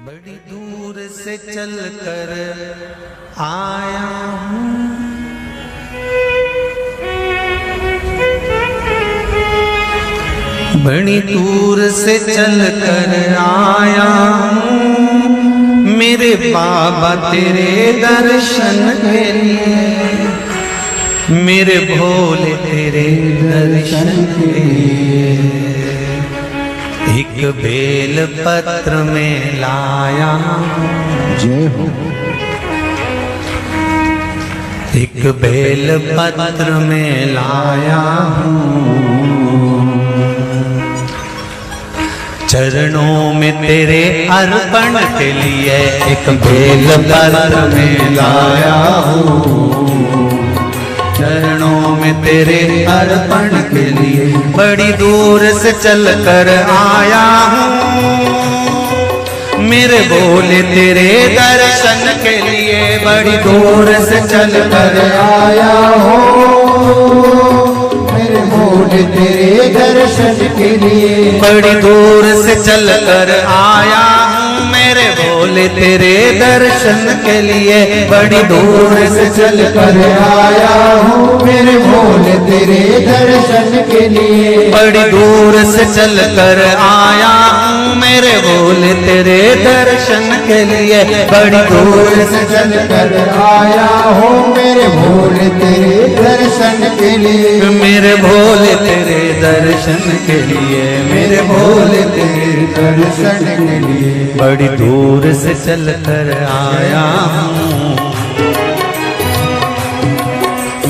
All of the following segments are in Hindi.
बड़ी दूर से चल कर आया हूँ, बड़ी दूर से चल कर आया हूँ मेरे बाबा तेरे दर्शन के लिए, मेरे भोले तेरे दर्शन के लिए। एक बेल पत्र में लाया जय हो। एक बेल पत्र में लाया हूँ, चरणों में तेरे अर्पण के लिए एक बेल पत्र में लाया हूँ, चरणों में तेरे अर्पण के लिए बड़ी दूर से चल कर आया हूँ, मेरे भोले तेरे दर्शन के लिए बड़ी दूर से चल कर आया हूँ, मेरे भोले तेरे दर्शन के लिए बड़ी दूर से चल कर आया हूँ, मेरे भोले तेरे दर्शन के लिए बड़ी दूर से चल कर आया हूँ, मेरे भोले तेरे दर्शन के लिए बड़ी दूर से चल कर आया हूँ, मेरे भोले तेरे दर्शन के लिए बड़ी दूर से चल कर आया हूँ, मेरे भोले तेरे दर्शन के लिए मेरे भोले तेरे दर्शन के लिए, मेरे भोले तेरे दर्शन के लिए बड़ी दूर से चल कर आया हूँ,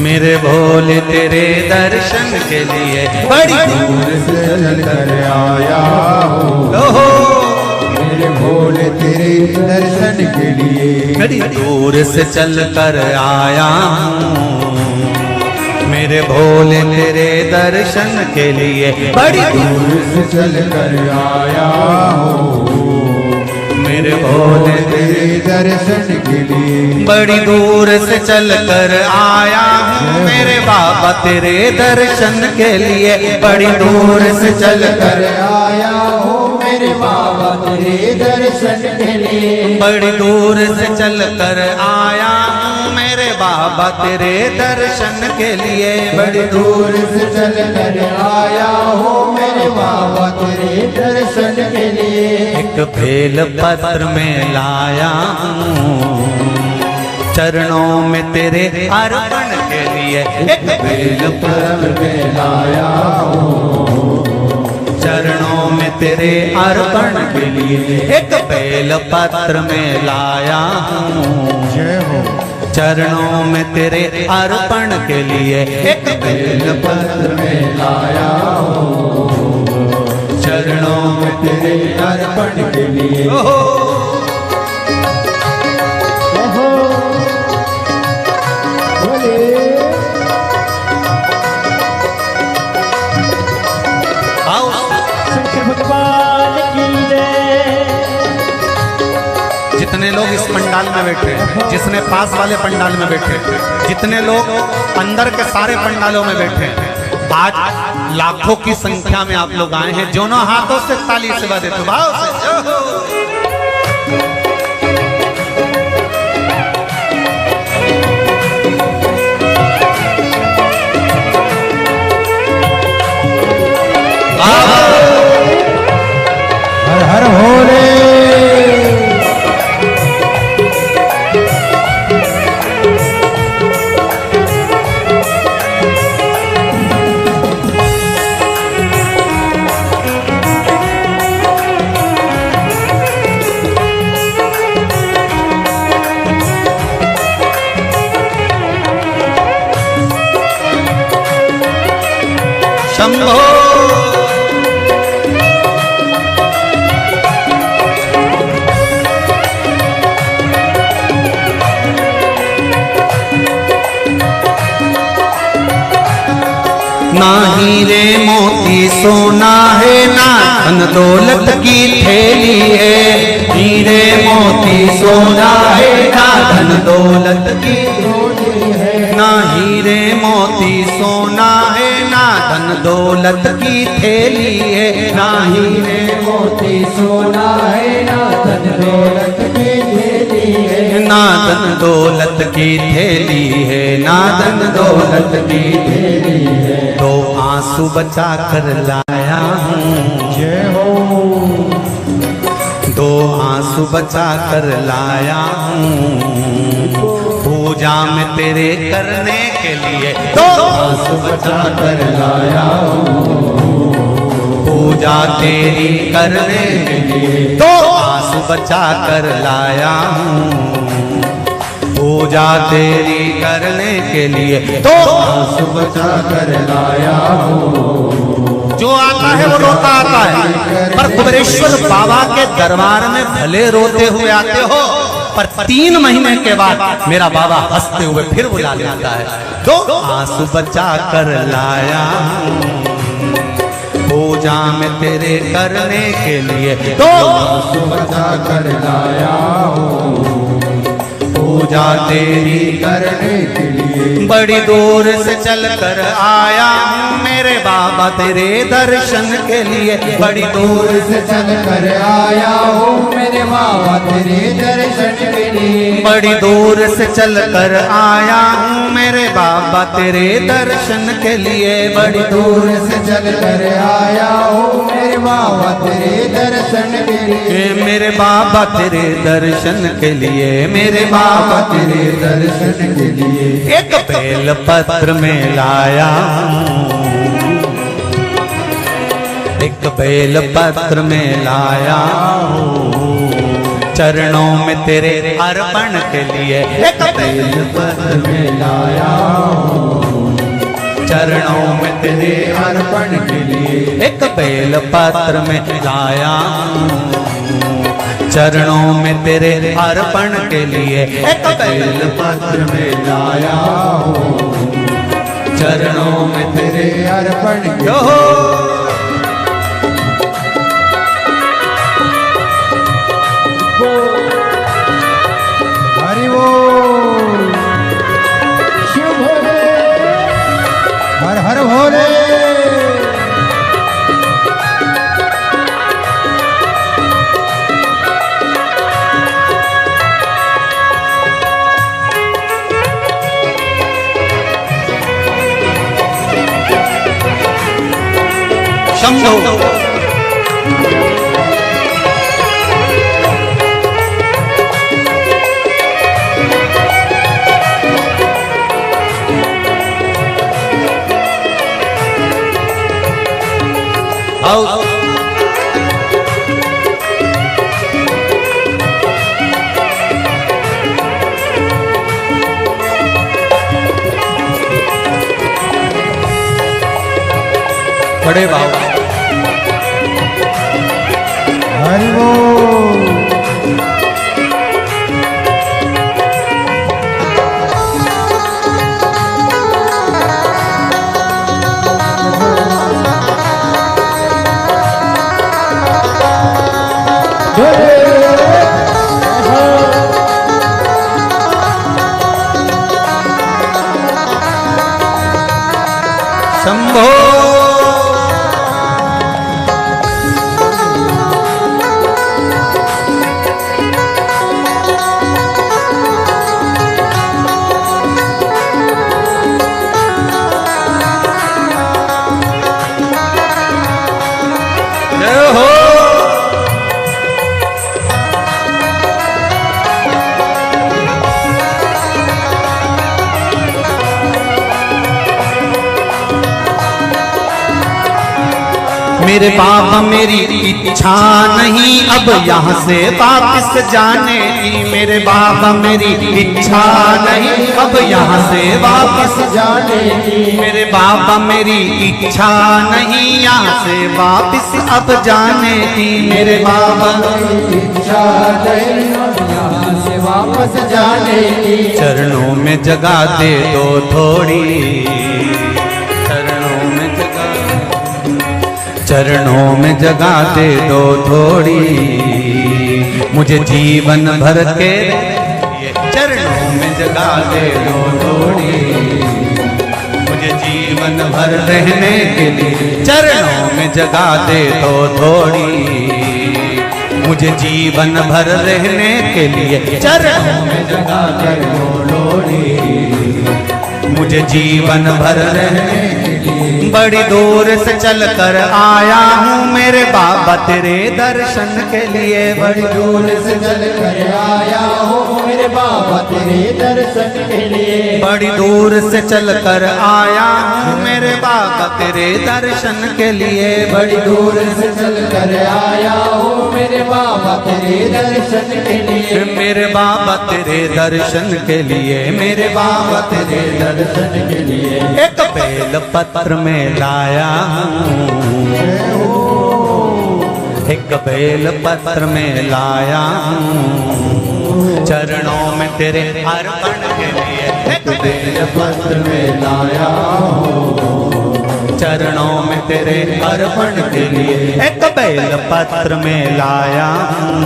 मेरे भोले तेरे दर्शन के लिए बड़ी दूर से चल कर आया हूँ, ओहो मेरे भोले तेरे दर्शन के लिए बड़ी दूर से चल कर आया हूँ, मेरे भोले तेरे दर्शन के लिए बड़ी दूर से चल कर आया हूँ, मेरे भोले तेरे दर्शन के लिए बड़ी दूर से चल कर आया हूँ, मेरे बाबा तेरे दर्शन के लिए बड़ी दूर से चल कर आया हूँ, मेरे बाबा तेरे दर्शन के लिए बड़ी दूर से चल कर आया हूँ, मेरे बाबा तेरे दर्शन के लिए बड़ी दूर से चल कर आया हूँ, मेरे बाबा तेरे दर्शन के लिए एक बेल पत्र में लाया हूँ, चरणों में तेरे अर्पण के लिए एक बेल पत्र में लाया हूँ, चरणों में तेरे अर्पण के लिए एक बेल पत्र में लाया हूँ, जय हो। चरणों में तेरे अर्पण के लिए एक बेल पत्र में लाया हूँ, चरणों में तेरे अर्पण के लिए भगवान की जय। जितने लोग इस पंडाल में बैठे, जिसने पास वाले पंडाल में बैठे, जितने लोग अंदर के सारे पंडालों में बैठे, आज लाखों की संख्या में आप लोग आए हैं, दोनों हाथों से ताली से बजा देते भाव से। हर हर भोले। शंभो ना हीरे मोती सोना है, ना धन दौलत की थैली है, हीरे मोती सोना है, ना धन दौलत की है ना हीरे मोती सोना है, ना धन दौलत की थैली है, ना हीरे मोती सोना है, ना धन दौलत की थैली है, ना धन दौलत की थैली है, ना धन दौलत की थैली है। तो आंसू बचा कर लाया हूँ, जय हो। दो आंसू बचा कर लाया हूँ, पूजा में तेरे करने के लिए दो आंसू बचा कर लाया हूँ, पूजा तेरी करने के लिए दो आंसू बचा कर लाया हूँ, पूजा तेरी करने के लिए दो आंसू बचा कर लाया हूँ। जो आता है वो रोता आता है, पर कुबेरेश्वर बाबा के दरबार में भले रोते हुए आते हो, पर 3 महीने के बाद मेरा बाबा हंसते हुए फिर बुला लेता है। दो आंसू बचा कर लाया हूँ, पूजा में तेरे करने के लिए दो आंसू बचा कर लाया हूँ, पूजा तेरी करने के लिए। बड़ी दूर से चल कर आया हूँ मेरे बाबा तेरे दर्शन के लिए, बड़ी दूर से चल कर आया हूँ मेरे बाबा तेरे दर्शन के लिए। बड़ी दूर से चल कर आया हूँ मेरे बाबा तेरे दर्शन के लिए, बड़ी दूर से चल कर आया हूँ मेरे बाबा तेरे दर्शन के लिए। मेरे बाबा तेरे दर्शन के लिए, मेरे बाबा तेरे दर्शन के लिए। एक बेल पत्र में लाया हूँ, एक बेल पत्र में लाया हूँ, चरणों में तेरे अर्पण के लिए एक बेल पत्र में लाया हूँ, चरणों में तेरे अर्पण के लिए। एक बेल पत्र में लाया हूँ, चरणों में तेरे अर्पण के लिए एक बेल पत्र में लाया हूँ, चरणों में तेरे अर्पण के लिए। हरि बोल, शिव भोले, हर हर भोले। शंभो बड़े बाबा हरि बोल। शंभो मेरे बाबा मेरी इच्छा नहीं अब यहाँ से वापस जाने की, मेरे बाबा मेरी इच्छा नहीं अब यहाँ से वापस जाने की, मेरे बाबा मेरी इच्छा नहीं यहाँ से वापस अब जाने की, मेरे बाबा इच्छा नहीं यहाँ से वापस जाने की। चरणों में जगह दे दो थोड़ी, चरणों में जगह, चरणों में जगह दे दो थोड़ी, मुझे जीवन भर के चरणों में जगह दे दो थोड़ी, मुझे जीवन भर रहने के लिए चरणों में जगा दे तो थोड़ी। मुझे जीवन भर रहने के लिए चरणों में जगा कर लोड़ी। मुझे जीवन भर रहने के लिए बड़ी दूर से चल कर आया हूँ मेरे बाबा तेरे दर्शन के लिए। बड़ी दूर से चल कर आया हूँ मेरे बाबा तेरे दर्शन के लिए। बड़ी दूर से चल कर आया हूँ मेरे बाबा तेरे दर्शन के लिए। बड़ी दूर से चल कर आया हूँ मेरे बाबा तेरे दर्शन के लिए। मेरे बाबा तेरे दर्शन के लिए, मेरे बाबा तेरे दर्शन के लिए एक बेल पत्र में लाया हूँ, एक बेल पत्र में लाया हूँ चरणों में तेरे अर्पण के लिए। एक बेल पत्र में लाया हूँ चरणों में तेरे अर्पण के लिए। एक बेल पत्र में लाया हूँ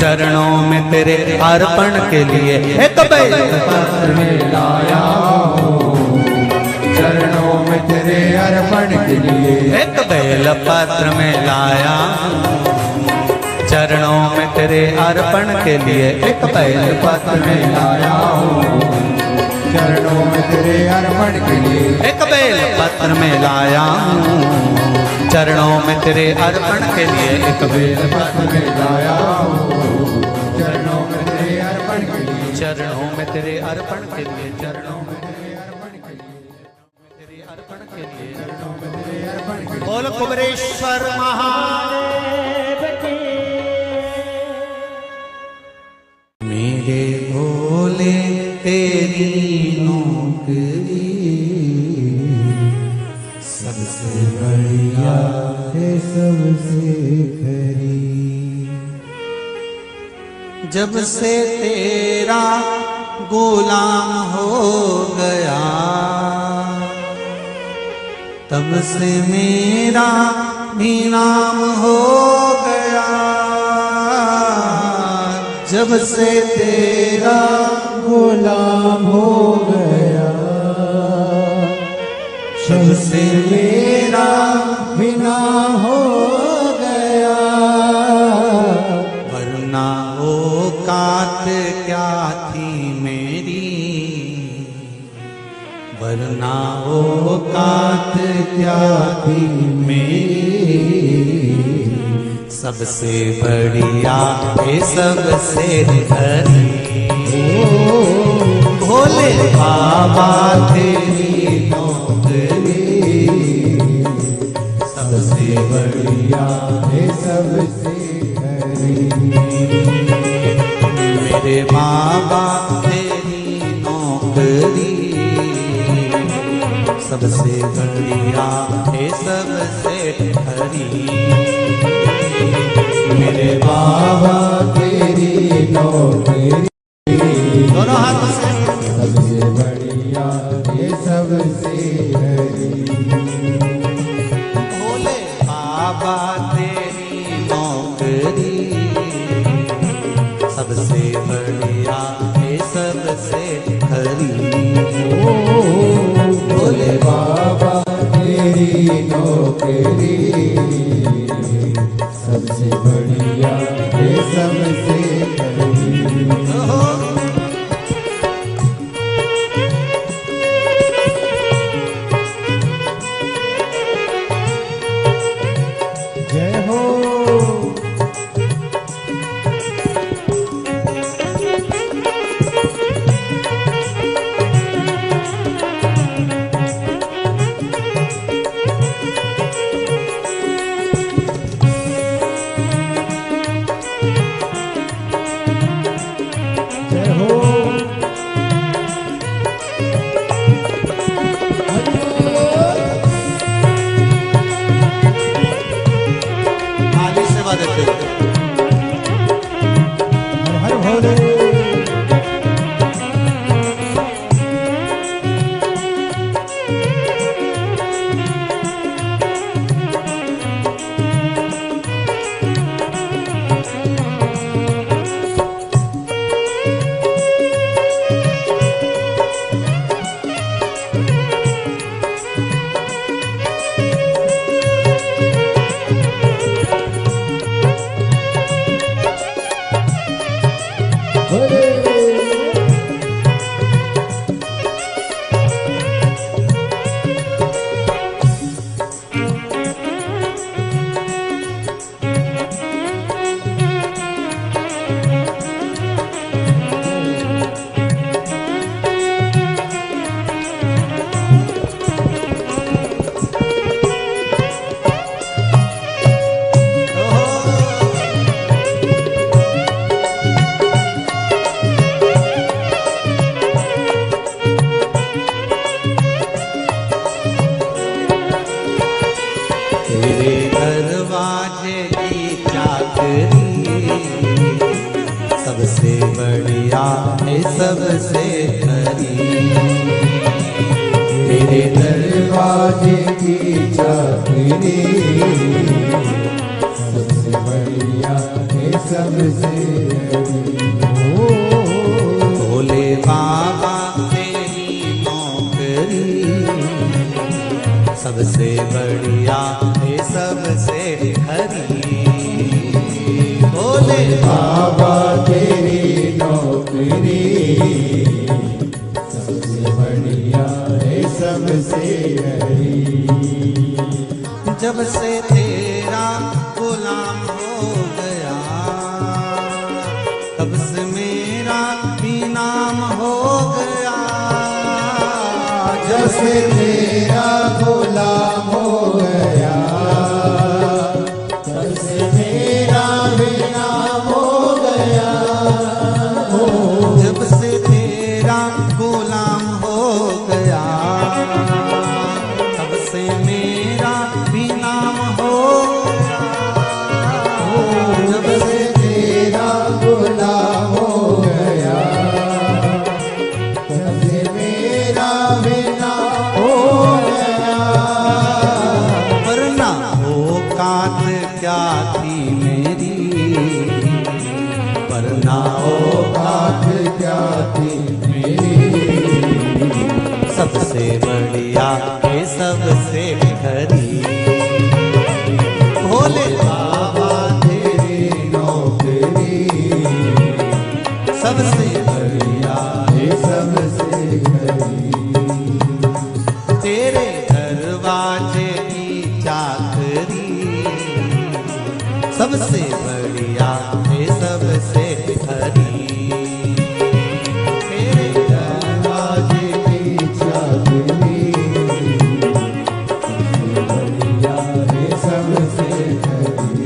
चरणों में तेरे अर्पण के लिए। एक बेल पत्र में लाया हूँ चरणों में तेरे अर्पण के लिए। एक बेल पत्र में लाया चरणों में तेरे अर्पण के लिए। एक बेल पत्र में लाया हूँ चरणों में तेरे अर्पण के लिए। एक बेल पत्र में लाया चरणों में तेरे अर्पण के लिए। एक बेल पत्र में लाया हूँ चरणों में तेरे अर्पण के लिए। चरणों में तेरे अर्पण के लिए। चरणों में तेरे अर्पण के लिए। तेरे अर्पण के लिए। चरणों में तेरे अर्पण के लिए। बोल कुबरेश्वर महादेव की। मेरे भोले तेरी नौकरी सबसे बढ़िया है सबसे खरी। जब से तेरा गुलाम हो गया तब से मेरा भी नाम हो गया। जब से तेरा गुलाम हो गया जब से मेरा बिना हो गया। वरना औकात क्या थी मेरी, वरना औकात क्या थी मेरी। सबसे बढ़िया है सबसे हरी। भोले बाबा तेरी नौकरी सबसे बढ़िया है सबसे खरी। मेरे बाबा तेरी नौकरी सबसे बढ़िया है सबसे हरी। मेरे बाबा तेरी नौकरी दोनों हाथों से सबसे बढ़िया है सबसे हरी। भोले बाबा तेरी नौकरी सबसे बढ़िया है सबसे हरी। भोले बाबा तेरी नौकरी सबसे बढ़िया है सबसे खरी। जय हो जय सबसे बढ़िया है सबसे खरी। तेरे दरवाजे की चाबी सबसे बढ़िया है सबसे भोले बाबा तेरी नौकरी सबसे बढ़िया है सबसे खरी। भोले बाबा तेरी नौकरी सबसे बढ़िया है सबसे हरी। जब से तेरा गुलाम हो गया तब से मेरा भी नाम हो गया। जब से तेरा गुलाम हो गया तब से मेरा भी नाम हो गया। जब से तेरा गुलाम हो गया तब से मेरा भी नाम हो गया। जब से तेरा गुलाम हो गया तब से मेरा भी नाम हो गया। वरना औकात क्या थी मेरी, वरना औकात क्या थी मेरी। सबसे बढ़िया है सबसे खरी। भोले बाबा तेरी नौकरी सबसे बढ़िया है सबसे खरी। तेरे दरवाजे की चाकरी सबसे बढ़िया है सबसे खरी। तेरे दरवाजे की चाबी सबसे बढ़िया है सबसे खरी।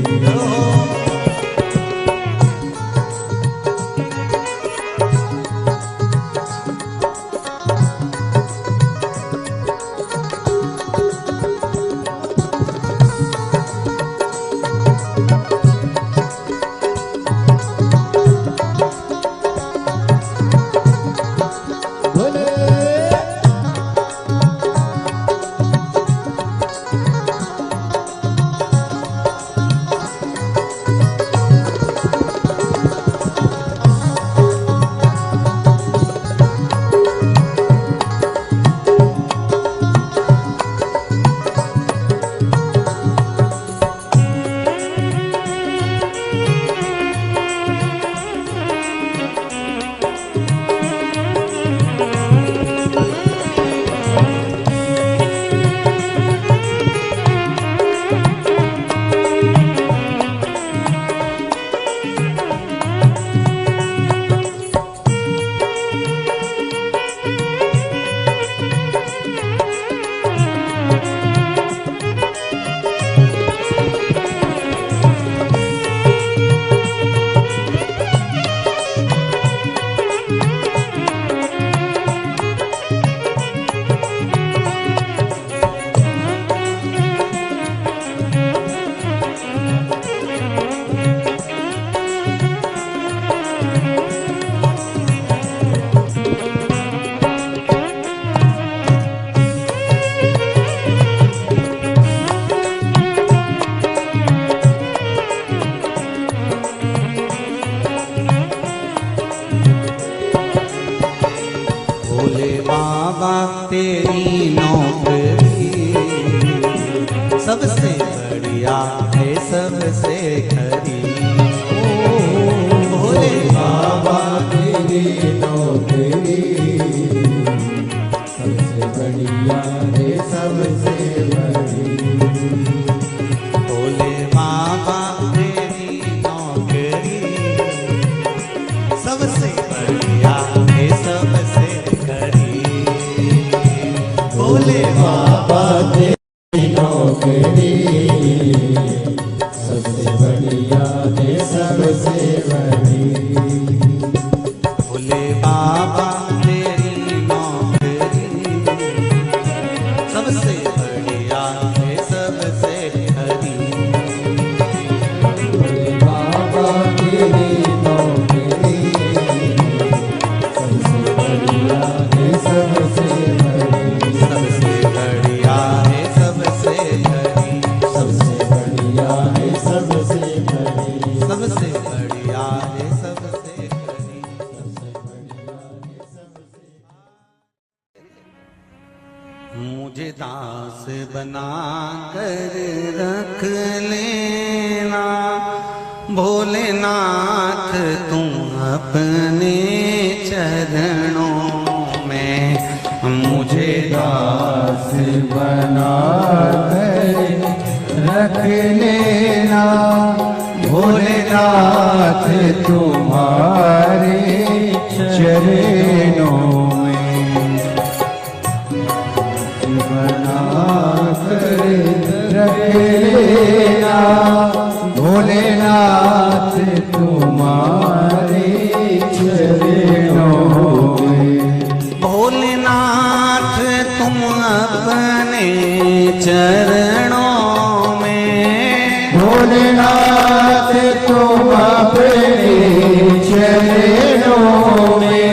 भोले बाबा तेरी नौकरी सबसे बढ़िया है सबसे खरी। भोले बाबा तेरी नौकरी सबसे बढ़िया है सबसे बड़ी। भोले बाबा तेरी नौकरी सबसे बढ़िया है सबसे खरी। भोले बाबा तेरी नौकरी सबसे बढ़िया है सबसे बड़ी। भोले बाबा तेरी नौकरी सबसे बढ़िया है सबसे खरी। बाबा तेरी नौकरी बना कर रख लेना भोलेनाथ तुम अपने चरणों में मुझे दास बना कर रख लेना भोलेनाथ तुम्हारे चरणों में बना कर रख लेना भोलेनाथ तुम्हारे चरणों में भोलेनाथ तुम अपने चरणों में भोलेनाथ तुम अपने चरणों में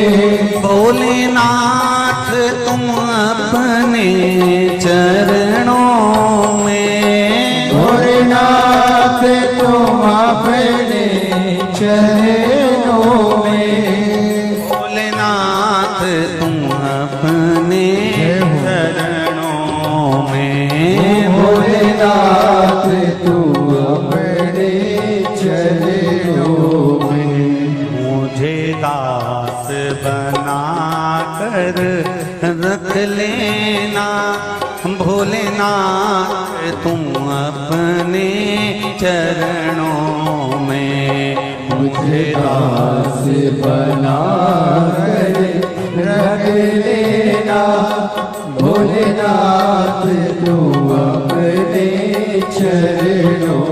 भोलेनाथ तुम अपने चरणों में भोलेनाथ तुम अपने चरणों में भोलेनाथ तुम अपने चरणों में भोलेनाथ तुम अपने चरणों में मुझे दास बना कर रख लेना भोलेनाथ तुम अपने चरणों में मुझे दास बना कर रख लेना भोलेनाथ तुम अपने चरणों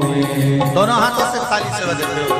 में दोनों हाथों से ताली से बजाते हो